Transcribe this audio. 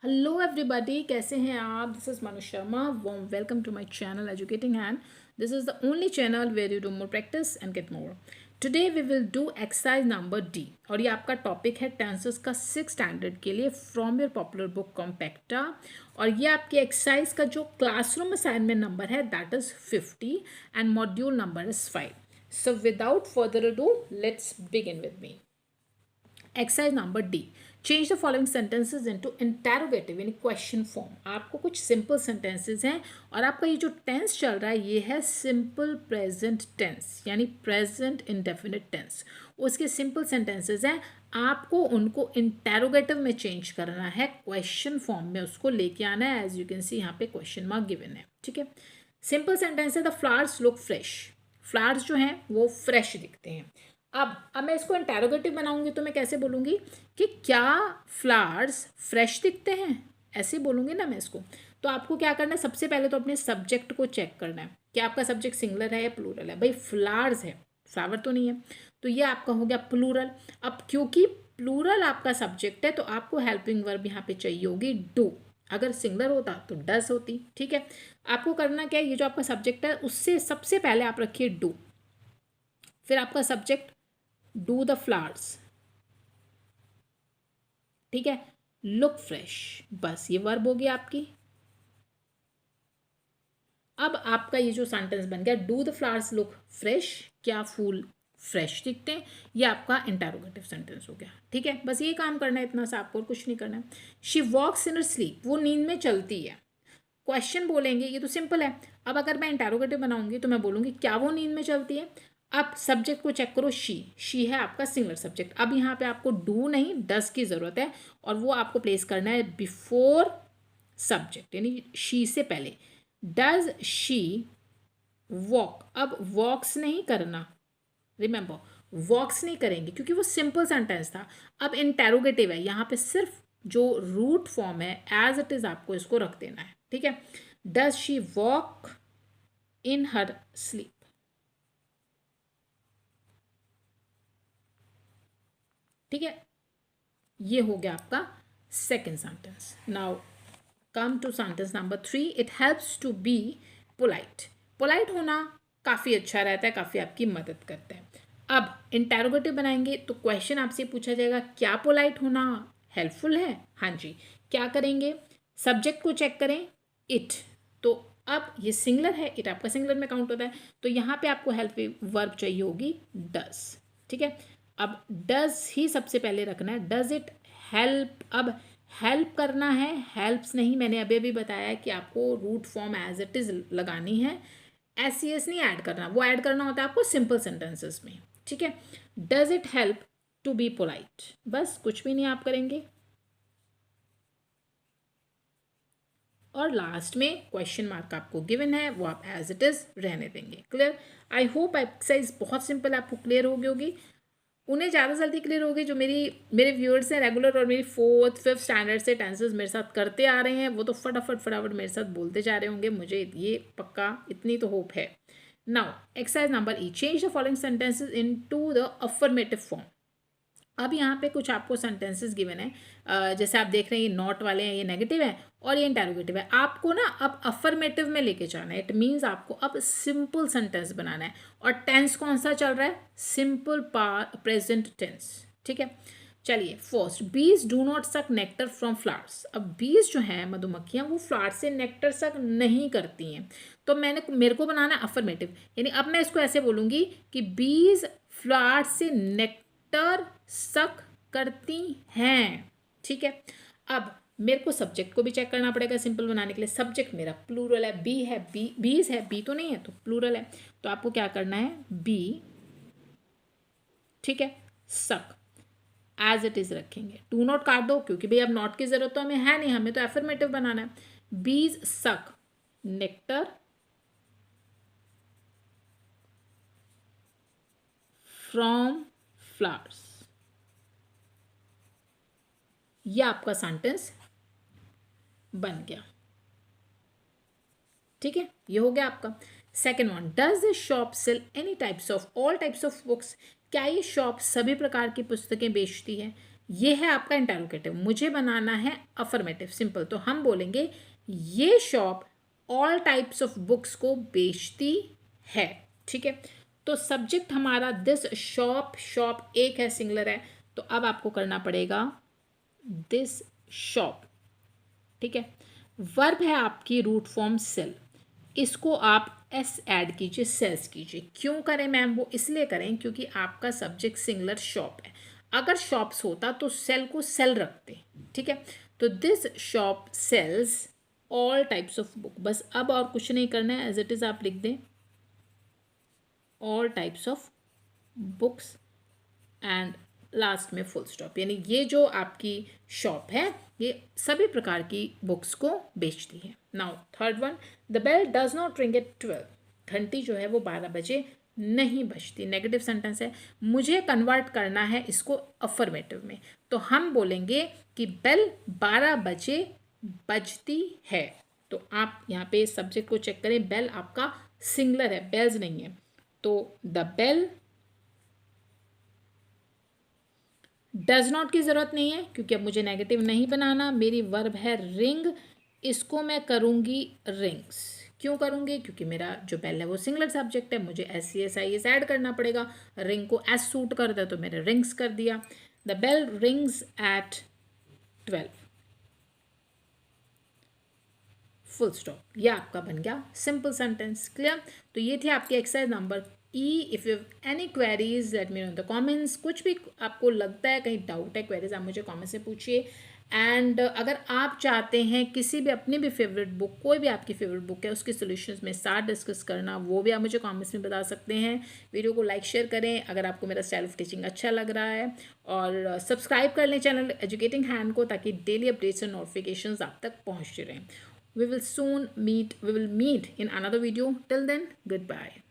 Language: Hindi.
हेलो एवरीबॉडी, कैसे हैं आप? This is Manu Sharma. Warm welcome to my channel educating hand. This is the only channel where you do more practice and get more. Today we will do exercise number D और ये आपका टॉपिक है टेंसेस का 6 स्टैंडर्ड के लिए from your popular book compacta. और ये आपकी एक्सरसाइज का जो क्लासरूम असाइनमेंट नंबर है that is 50 and module number is 5। So without further ado let's begin with me. Exercise number D, change the following sentences into interrogative यानी क्वेश्चन फॉर्म। आपको कुछ सिंपल सेंटेंसेज हैं और आपका ये जो टेंस चल रहा है ये है सिंपल प्रेजेंट टेंस यानी प्रेजेंट इंडेफिनिट टेंस। उसके सिंपल सेंटेंसेज हैं, आपको उनको इंटेरोगेटिव में चेंज करना है, क्वेश्चन फॉर्म में उसको लेके आना है। एज यू कैन सी यहाँ पे क्वेश्चन मार्क गिवन है। ठीक है, सिंपल सेंटेंस है the flowers look fresh. Flowers जो हैं वो फ्रेश दिखते हैं। अब मैं इसको इंटेरोगेटिव बनाऊंगी तो मैं कैसे बोलूँगी कि क्या फ्लावर्स फ्रेश दिखते हैं, ऐसे बोलूँगी ना मैं इसको। तो आपको क्या करना है, सबसे पहले तो अपने सब्जेक्ट को चेक करना है कि आपका सब्जेक्ट सिंगुलर है या प्लूरल है। भाई फ्लावर्स है, फ्लावर तो नहीं है, तो ये आपका हो गया प्लूरल। अब क्योंकि प्लूरल आपका सब्जेक्ट है तो आपको हेल्पिंग वर्ब यहाँ पे चाहिए होगी डू। अगर सिंगुलर होता तो डस होती। ठीक है, आपको करना क्या है, ये जो आपका सब्जेक्ट है उससे सबसे पहले आप रखिए डू, फिर आपका सब्जेक्ट डू द फ्लावर्स। ठीक है, लुक फ्रेश, बस ये वर्ब होगी आपकी। अब आपका ये जो सेंटेंस बन गया do the flowers look fresh, क्या फूल फ्रेश दिखते हैं, ये आपका इंटेरोगेटिव सेंटेंस हो गया। ठीक है, बस ये काम करना है, इतना सा आपको और कुछ नहीं करना है। She walks in her sleep, वो नींद में चलती है। क्वेश्चन बोलेंगे, ये तो सिंपल है। अब अगर मैं इंटेरोगेटिव बनाऊंगी तो मैं बोलूंगी क्या वो नींद में चलती है। अब सब्जेक्ट को चेक करो, शी है आपका सिंगुलर सब्जेक्ट। अब यहाँ पे आपको डू नहीं डस की ज़रूरत है और वो आपको प्लेस करना है बिफोर सब्जेक्ट यानी शी से पहले। डज शी वॉक, अब वॉक्स नहीं करना, रिमेंबर वॉक्स नहीं करेंगे क्योंकि वो सिंपल सेंटेंस था। अब इंटेरोगेटिव है, यहाँ पे सिर्फ जो रूट फॉर्म है एज इट इज आपको इसको रख देना है। ठीक है, does she walk in her sleep. ठीक है, ये हो गया आपका second sentence. Now come to sentence number 3, it helps to be polite. Polite होना काफ़ी अच्छा रहता है, काफ़ी आपकी मदद करता है। अब इंटेरोगेटिव बनाएंगे तो क्वेश्चन आपसे पूछा जाएगा क्या पोलाइट होना हेल्पफुल है। हाँ जी, क्या करेंगे, सब्जेक्ट को चेक करें इट, तो अब ये सिंगुलर है, इट आपका सिंगुलर में काउंट होता है, तो यहाँ पे आपको हेल्प वर्ब चाहिए होगी डस। ठीक है, अब डज ही सबसे पहले रखना है, डज इट हेल्प। अब हेल्प करना है, हेल्प्स नहीं, मैंने अभी अभी बताया कि आपको root form as it is लगानी है, एस सी एस नहीं ऐड करना, वो ऐड करना होता है आपको सिंपल सेंटेंसेस में। ठीक है, does it help to be polite, बस कुछ भी नहीं आप करेंगे। और लास्ट में क्वेश्चन मार्क आपको गिवन है, वो आप एज इट इज रहने देंगे। क्लियर? आई होप एक्सरसाइज बहुत सिंपल आपको क्लियर हो गई होगी। उन्हें ज़्यादा जल्दी क्लियर होगी जो मेरे व्यूअर्स हैं रेगुलर और मेरी 4th 5th स्टैंडर्ड से टेंसेस मेरे साथ करते आ रहे हैं, वो तो फटाफट मेरे साथ बोलते जा रहे होंगे, मुझे ये पक्का इतनी तो होप है। Now exercise number E, change the following sentences into the affirmative form. अब यहाँ पे कुछ आपको सेंटेंसेस गिवन है, जैसे आप देख रहे हैं ये नॉट वाले हैं, ये नेगेटिव है और ये इंटेरोगेटिव है। आपको ना अब अफर्मेटिव में लेके जाना है, इट मीन्स आपको अब सिंपल सेंटेंस बनाना है। और टेंस कौन सा चल रहा है, सिंपल प्रेजेंट टेंस। ठीक है, चलिए फर्स्ट, बीज डू नॉट सक नेक्टर फ्रॉम फ्लावर्स। अब बीज जो है मधुमक्खियाँ, वो फ्लावर से नेक्टर सक नहीं करती हैं, तो मेरे को बनाना है अफर्मेटिव, यानी अब मैं इसको ऐसे बोलूँगी कि बीज फ्लावर से नेक्टर सक करती हैं। ठीक है, अब मेरे को सब्जेक्ट को भी चेक करना पड़ेगा सिंपल बनाने के लिए। सब्जेक्ट मेरा प्लूरल है, बी है, बीज है, बी तो नहीं है तो प्लूरल है, तो आपको क्या करना है बी, ठीक है, सक एज इट इज रखेंगे, टू नॉट काट दो क्योंकि भाई अब नॉट की जरूरत तो हमें है नहीं, हमें तो एफर्मेटिव बनाना है। बीज सक नेक्टर फ्रॉम फ्लावर्स, ये आपका सेंटेंस बन गया। ठीक है, ये हो गया आपका। Second one, does this shop sell any types of all types of books. क्या ये शॉप सभी प्रकार की पुस्तकें बेचती है। ये है आपका इंटरोगेटिव, मुझे बनाना है अफर्मेटिव, सिंपल। तो हम बोलेंगे ये shop all types of books को बेचती है, ठीक है। तो सब्जेक्ट हमारा दिस शॉप, शॉप एक है, सिंगुलर है, तो अब आपको करना पड़ेगा दिस शॉप, ठीक है। वर्ब है आपकी रूट फॉर्म सेल, इसको आप एस ऐड कीजिए, सेल्स कीजिए। क्यों करें मैम? वो इसलिए करें क्योंकि आपका सब्जेक्ट सिंगुलर शॉप है। अगर शॉप्स होता तो सेल को सेल रखते, ठीक है। तो this shop sells all types of book, बस अब और कुछ नहीं करना है, एज इट इज आप लिख दें all types of books and last में फुल स्टॉप। यानी ये जो आपकी शॉप है ये सभी प्रकार की बुक्स को बेचती है। Now third one, the bell does not ring at 12, घंटी जो है वो 12 बजे नहीं बजती। नेगेटिव सेंटेंस है, मुझे कन्वर्ट करना है इसको अफर्मेटिव में, तो हम बोलेंगे कि बेल 12 बजे बजती है। तो आप यहाँ पे सब्जेक्ट को चेक करें, बेल आपका सिंगुलर है, बेल्स नहीं है। तो द बेल डज नॉट की ज़रूरत नहीं है क्योंकि अब मुझे नेगेटिव नहीं बनाना, मेरी वर्ब है रिंग, इसको मैं करूँगी रिंग्स। क्यों करूँगी? क्योंकि मेरा जो बेल है वो सिंगुलर सब्जेक्ट है, मुझे S C S I S add करना पड़ेगा। रिंग को एस सूट कर दे तो मैंने रिंग्स कर दिया। The bell rings at 12, full stop. ये आपका बन गया सिंपल सेंटेंस। क्लियर? तो ये थे आपके exercise number E. If you any queries let me know in the comments. कुछ भी आपको लगता है कहीं डाउट है, क्वेरीज आप मुझे कमेंट से पूछिए। एंड अगर आप चाहते हैं किसी भी अपनी भी फेवरेट बुक, कोई भी आपकी फेवरेट बुक है उसके सॉल्यूशंस में साथ डिस्कस करना, वो भी आप मुझे कमेंट्स में बता सकते हैं। वीडियो को लाइक शेयर करें अगर आपको मेरा स्टाइल ऑफ टीचिंग अच्छा लग रहा है, और सब्सक्राइब कर लें चैनल एजुकेटिंग हैंड को, ताकि डेली अपडेट्स और नोटिफिकेशंस आप तक पहुँचते रहें। We will meet in another video. Till then, goodbye.